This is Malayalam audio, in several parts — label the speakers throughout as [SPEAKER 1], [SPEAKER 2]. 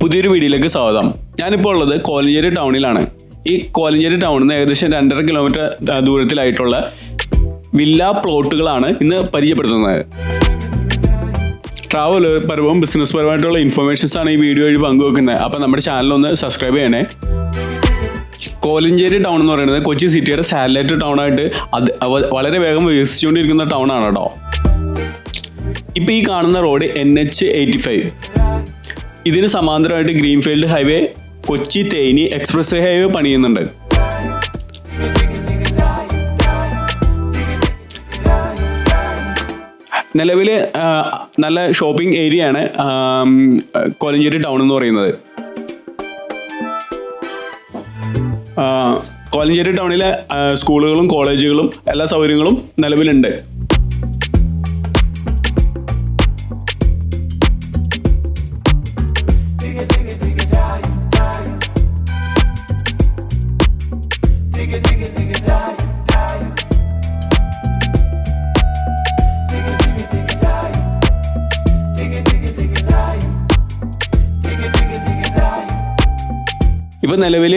[SPEAKER 1] പുതിയൊരു വീഡിയോയിലേക്ക് സ്വാഗതം. ഞാനിപ്പോൾ ഉള്ളത് കോലഞ്ചേരി ടൗണിലാണ്. ഈ കോലഞ്ചേരി ടൗണിൽ നിന്ന് ഏകദേശം 2.5 കിലോമീറ്റർ ദൂരത്തിലായിട്ടുള്ള വില്ല പ്ലോട്ടുകളാണ് ഇന്ന് പരിചയപ്പെടുത്തുന്നത്. ട്രാവൽ പരവും ബിസിനസ് പരമായിട്ടുള്ള ഇൻഫർമേഷൻസ് ആണ് ഈ വീഡിയോ വഴി പങ്കുവെക്കുന്നത്. അപ്പോൾ നമ്മുടെ ചാനലൊന്ന് സബ്സ്ക്രൈബ് ചെയ്യണേ. കോലഞ്ചേരി ടൗൺ എന്ന് പറയുന്നത് കൊച്ചി സിറ്റിയുടെ സാറ്റലൈറ്റ് ടൗൺ ആയിട്ട് വളരെ വേഗം വികസിച്ചുകൊണ്ടിരിക്കുന്ന ടൗൺ ആണ് കേട്ടോ. ഇപ്പോൾ ഈ കാണുന്ന റോഡ് NH 85. ഇതിന് സമാന്തരമായിട്ട് greenfield highway, Kochi Theni express highway പണിയുന്നുണ്ട്. നിലവിൽ നല്ല ഷോപ്പിംഗ് ഏരിയ ആണ് കോലഞ്ചേരി ടൗൺ എന്ന് പറയുന്നത്. കോലഞ്ചേരി ടൗണിലെ സ്കൂളുകളും കോളേജുകളും എല്ലാ സൗകര്യങ്ങളും നിലവിലുണ്ട്. ഇപ്പം നിലവിൽ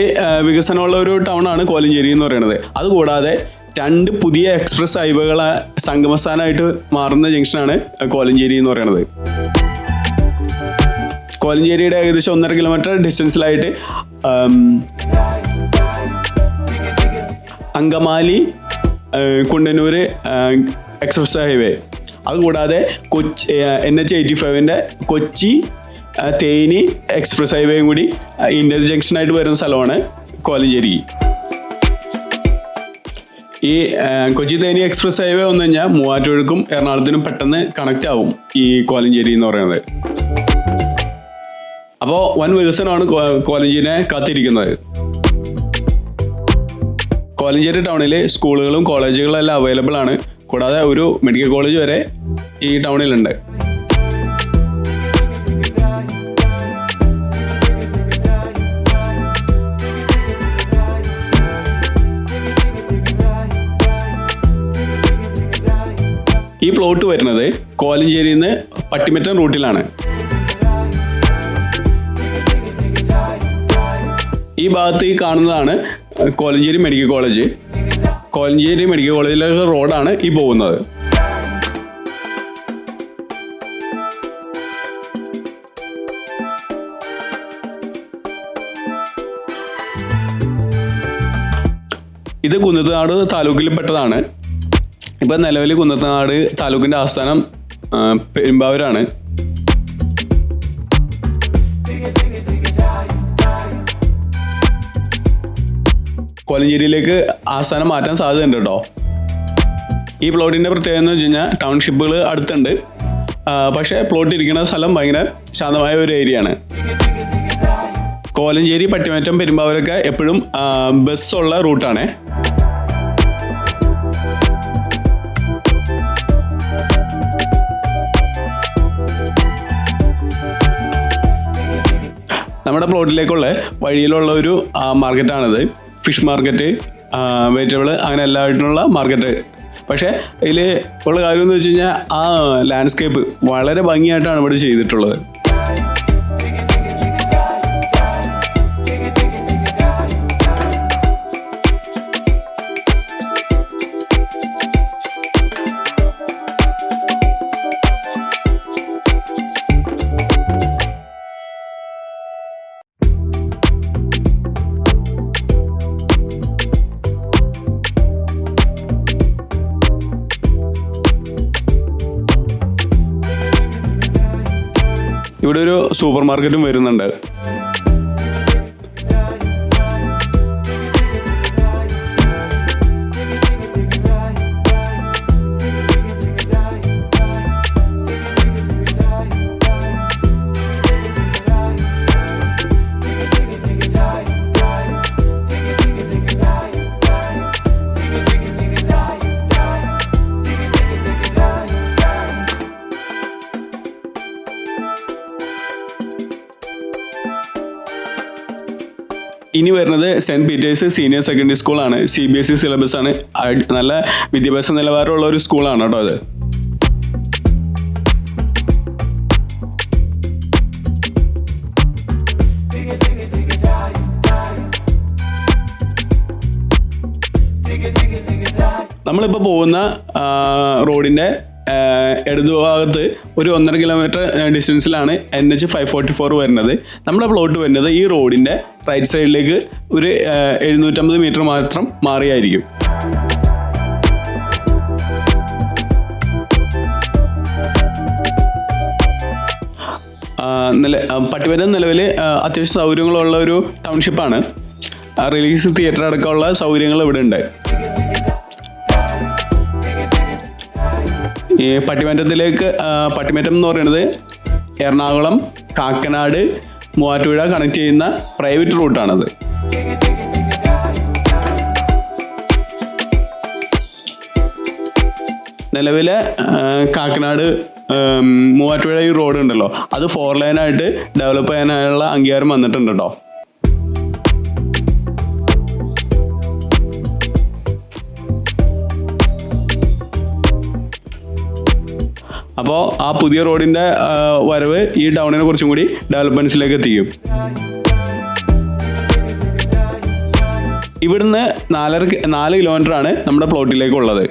[SPEAKER 1] വികസനമുള്ള ഒരു ടൗണാണ് കോലഞ്ചേരി എന്ന് പറയുന്നത്. അതുകൂടാതെ 2 പുതിയ എക്സ്പ്രസ് ഹൈവേകൾ സംഗമസ്ഥാനമായിട്ട് മാറുന്ന ജംഗ്ഷനാണ് കോലഞ്ചേരി എന്ന് പറയുന്നത്. കോലഞ്ചേരിയുടെ ഏകദേശം 1.5 kilometre ഡിസ്റ്റൻസിലായിട്ട് Angamaly Kundannoor express highway, അതുകൂടാതെ കൊച്ചി NH 85 കൊച്ചി തേനി എക്സ്പ്രസ് ഹൈവേയും കൂടി ഇന്റർ ജംഗ്ഷനായിട്ട് വരുന്ന സ്ഥലമാണ് കോലഞ്ചേരി. ഈ കൊച്ചി തേനി എക്സ്പ്രസ് ഹൈവേ വന്നു കഴിഞ്ഞാൽ മൂവാറ്റുപുഴയ്ക്കും എറണാകുളത്തിനും പെട്ടെന്ന് കണക്റ്റ് ആവും ഈ കോലഞ്ചേരി എന്ന് പറയുന്നത്. അപ്പോൾ വൻ വികസനമാണ് കോലഞ്ചേരിനെ കാത്തിരിക്കുന്നത്. കോലഞ്ചേരി ടൗണിൽ സ്കൂളുകളും കോളേജുകളും എല്ലാം അവൈലബിൾ ആണ്. കൂടാതെ ഒരു മെഡിക്കൽ കോളേജ് വരെ ഈ ടൗണിലുണ്ട്. ഈ പ്ലോട്ട് വരുന്നത് കോലഞ്ചേരിയിൽ നിന്ന് പട്ടിമറ്റം റൂട്ടിലാണ്. ഈ ഭാഗത്ത് ഈ കാണുന്നതാണ് Kolenchery medical college. Kolenchery medical കോളേജിലെ റോഡാണ് ഈ പോകുന്നത്. ഇത് കുന്നത്തനാട് താലൂക്കിൽ പെട്ടതാണ്. ഇപ്പം നിലവിൽ കുന്നത്തനാട് താലൂക്കിൻ്റെ ആസ്ഥാനം പെരുമ്പാവൂരാണ്. കോലഞ്ചേരിയിലേക്ക് ആസ്ഥാനം മാറ്റാൻ സാധ്യതയുണ്ട് കേട്ടോ. ഈ പ്ലോട്ടിൻ്റെ പ്രത്യേകത എന്ന് വെച്ച് കഴിഞ്ഞാൽ ടൗൺഷിപ്പുകൾ അടുത്തുണ്ട്. പക്ഷേ പ്ലോട്ട് ഇരിക്കുന്ന സ്ഥലം ഭയങ്കര ശാന്തമായ ഒരു ഏരിയ ആണ്. കോലഞ്ചേരി പട്ടിമറ്റം പെരുമ്പാവൂരൊക്കെ എപ്പോഴും ബസ്സുള്ള റൂട്ടാണ്. നമ്മുടെ പ്ലോട്ടിലേക്കുള്ള വഴിയിലുള്ള ഒരു മാർക്കറ്റാണിത്. ഫിഷ് മാർക്കറ്റ്, വെജിറ്റബിൾ, അങ്ങനെ എല്ലായിട്ടുള്ള മാർക്കറ്റ്. പക്ഷേ ഇതിൽ ഉള്ള കാര്യം എന്ന് വെച്ച് കഴിഞ്ഞാൽ ആ ലാൻഡ്സ്കേപ്പ് വളരെ ഭംഗിയായിട്ടാണ് ഇവിടെ ചെയ്തിട്ടുള്ളത്. ഇവിടെ ഒരു സൂപ്പർ മാർക്കറ്റും വരുന്നുണ്ട്. ഇനി വരുന്നത് സെൻറ്റ് പീറ്റേഴ്സ് സീനിയർ സെക്കൻഡറി സ്കൂളാണ്. CBSE സിലബസ് ആണ്. നല്ല വിദ്യാഭ്യാസ നിലവാരമുള്ള ഒരു സ്കൂളാണ് കേട്ടോ അത്. നമ്മളിപ്പോൾ പോകുന്ന റോഡിൻ്റെ ഇടതുഭാഗത്ത് ഒരു 1.5 കിലോമീറ്റർ ഡിസ്റ്റൻസിലാണ് NH 544 വരുന്നത്. നമ്മുടെ പ്ലോട്ട് വരുന്നത് ഈ റോഡിൻ്റെ റൈറ്റ് സൈഡിലേക്ക് ഒരു 750 മീറ്റർ മാത്രം മാറിയായിരിക്കും. പട്ടിമറ്റം നിലവിൽ അത്യാവശ്യം സൗകര്യങ്ങളുള്ള ഒരു ടൗൺഷിപ്പാണ്. റിലീസ് തിയേറ്റർ അടക്കമുള്ള സൗകര്യങ്ങൾ ഇവിടെ ഉണ്ട്. ഈ പട്ടിമറ്റം എന്ന് പറയുന്നത് എറണാകുളം, കാക്കനാട്, മൂവാറ്റുപുഴ കണക്ട് ചെയ്യുന്ന പ്രൈവറ്റ് റൂട്ടാണത്. നിലവിലെ കാക്കനാട് മൂവാറ്റുപുഴ ഈ റോഡ് ഉണ്ടല്ലോ, അത് 4 ലൈനായിട്ട് ഡെവലപ്പ് ചെയ്യാനുള്ള അംഗീകാരം വന്നിട്ടുണ്ട് കേട്ടോ. അപ്പോൾ ആ പുതിയ റോഡിൻ്റെ വരവ് ഈ ടൗണിനെ കുറച്ചും കൂടി ഡെവലപ്മെൻറ്റ്സിലേക്ക് എത്തിക്കും. ഇവിടുന്ന് 4 കിലോമീറ്ററാണ് നമ്മുടെ പ്ലോട്ടിലേക്കുള്ളത്.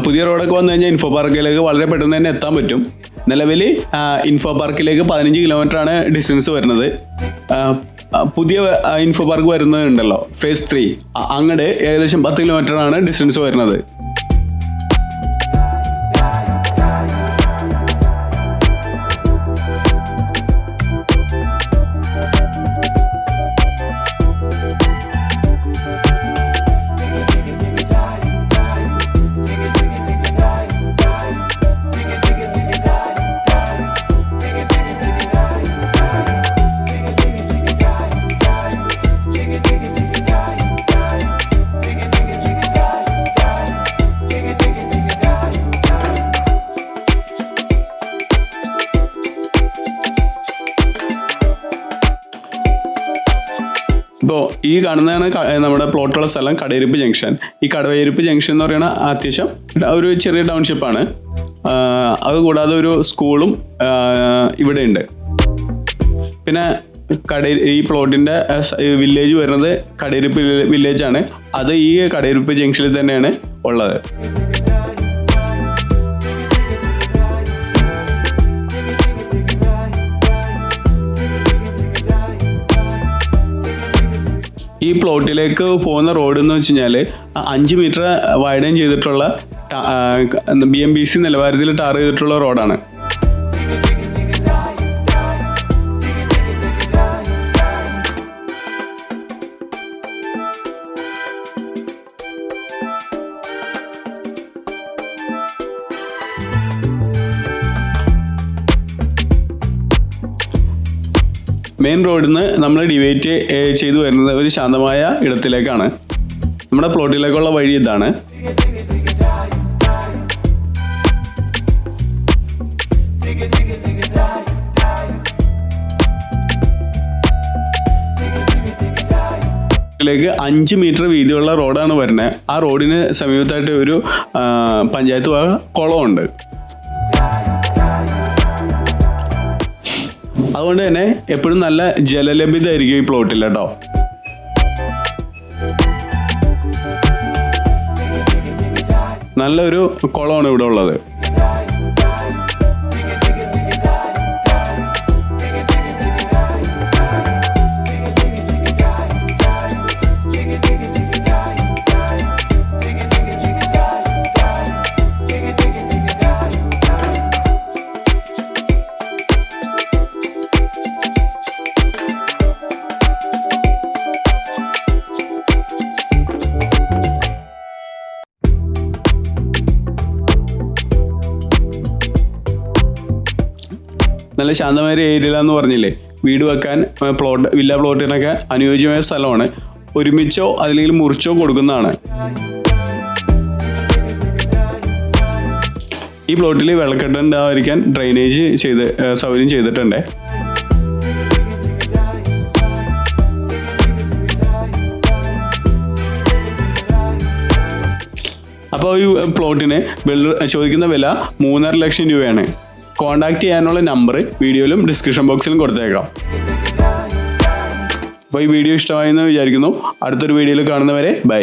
[SPEAKER 1] പുതിയ റോഡൊക്കെ വന്നു കഴിഞ്ഞാൽ ഇൻഫോ പാർക്കിലേക്ക് വളരെ പെട്ടെന്ന് തന്നെ എത്താൻ പറ്റും. നിലവിൽ ഇൻഫോ പാർക്കിലേക്ക് 15 കിലോമീറ്ററാണ് ഡിസ്റ്റൻസ് വരുന്നത്. പുതിയ ഇൻഫോ പാർക്ക് വരുന്നുണ്ടല്ലോ ഫേസ് 3, അങ്ങോട്ട് ഏകദേശം 10 കിലോമീറ്ററാണ് ഡിസ്റ്റൻസ് വരുന്നത്. ഇപ്പോൾ ഈ കാണുന്നതാണ് നമ്മുടെ പ്ലോട്ടുള്ള സ്ഥലം കടയിരിപ്പ് ജംഗ്ഷൻ. ഈ കടയിരിപ്പ് ജംഗ്ഷൻ എന്ന് പറയുന്ന അത്യാവശ്യം ഒരു ചെറിയ ടൗൺഷിപ്പാണ്. അതുകൂടാതെ ഒരു സ്കൂളും ഇവിടെ ഉണ്ട്. പിന്നെ ഈ പ്ലോട്ടിൻ്റെ വില്ലേജ് വരുന്നത് കടയിരിപ്പ് വില്ലേജാണ്. അത് ഈ കടയിരിപ്പ് ജംഗ്ഷനിൽ തന്നെയാണ് ഉള്ളത്. ഈ പ്ലോട്ടിലേക്ക് പോകുന്ന റോഡ് എന്ന് വെച്ച് കഴിഞ്ഞാൽ 5 മീറ്റർ വൈഡൻ ചെയ്തിട്ടുള്ള BMBC നിലവാരത്തിൽ ടാർ ചെയ്തിട്ടുള്ള റോഡാണ്. മെയിൻ റോഡിൽ നിന്ന് നമ്മൾ ഡിവൈറ്റ് ചെയ്തു വരുന്നത് ഒരു ശാന്തമായ ഇടത്തിലേക്കാണ്. നമ്മുടെ പ്ലോട്ടിലേക്കുള്ള വഴി ഇതാണ്. ിലേക്ക് 5 മീറ്റർ വീതിയുള്ള റോഡാണ് വരുന്നത്. ആ റോഡിന് സമീപത്തായിട്ട് ഒരു പഞ്ചായത്ത് കുളമുണ്ട്. അതുകൊണ്ട് തന്നെ എപ്പോഴും നല്ല ജലലഭ്യത ആയിരിക്കും ഈ പ്ലോട്ടിൽ കേട്ടോ. നല്ലൊരു കുളമാണ് ഇവിടെ ഉള്ളത്. നല്ല ശാന്തമായ ഏരിയയിലാന്ന് പറഞ്ഞില്ലേ, വീട് വെക്കാൻ വില്ല പ്ലോട്ടിനൊക്കെ അനുയോജ്യമായ സ്ഥലമാണ്. ഒരുമിച്ചോ അല്ലെങ്കിൽ മുറിച്ചോ കൊടുക്കുന്നതാണ്. ഈ പ്ലോട്ടിൽ വെള്ളക്കെട്ട് ഉണ്ടാവാതിരിക്കാൻ ഡ്രെയിനേജ് സൗകര്യം ചെയ്തിട്ടുണ്ട്. അപ്പോൾ ഈ പ്ലോട്ടിന് ചോദിക്കുന്ന വില 3.5 ലക്ഷം രൂപയാണ്. കോൺടാക്ട് ചെയ്യാനുള്ള നമ്പർ വീഡിയോയിലും ഡിസ്ക്രിപ്ഷൻ ബോക്സിലും കൊടുത്തേക്കാം. അപ്പോൾ ഈ വീഡിയോ ഇഷ്ടമായെന്ന് വിചാരിക്കുന്നു. അടുത്തൊരു വീഡിയോയിൽ കാണുന്നവരെ ബൈ.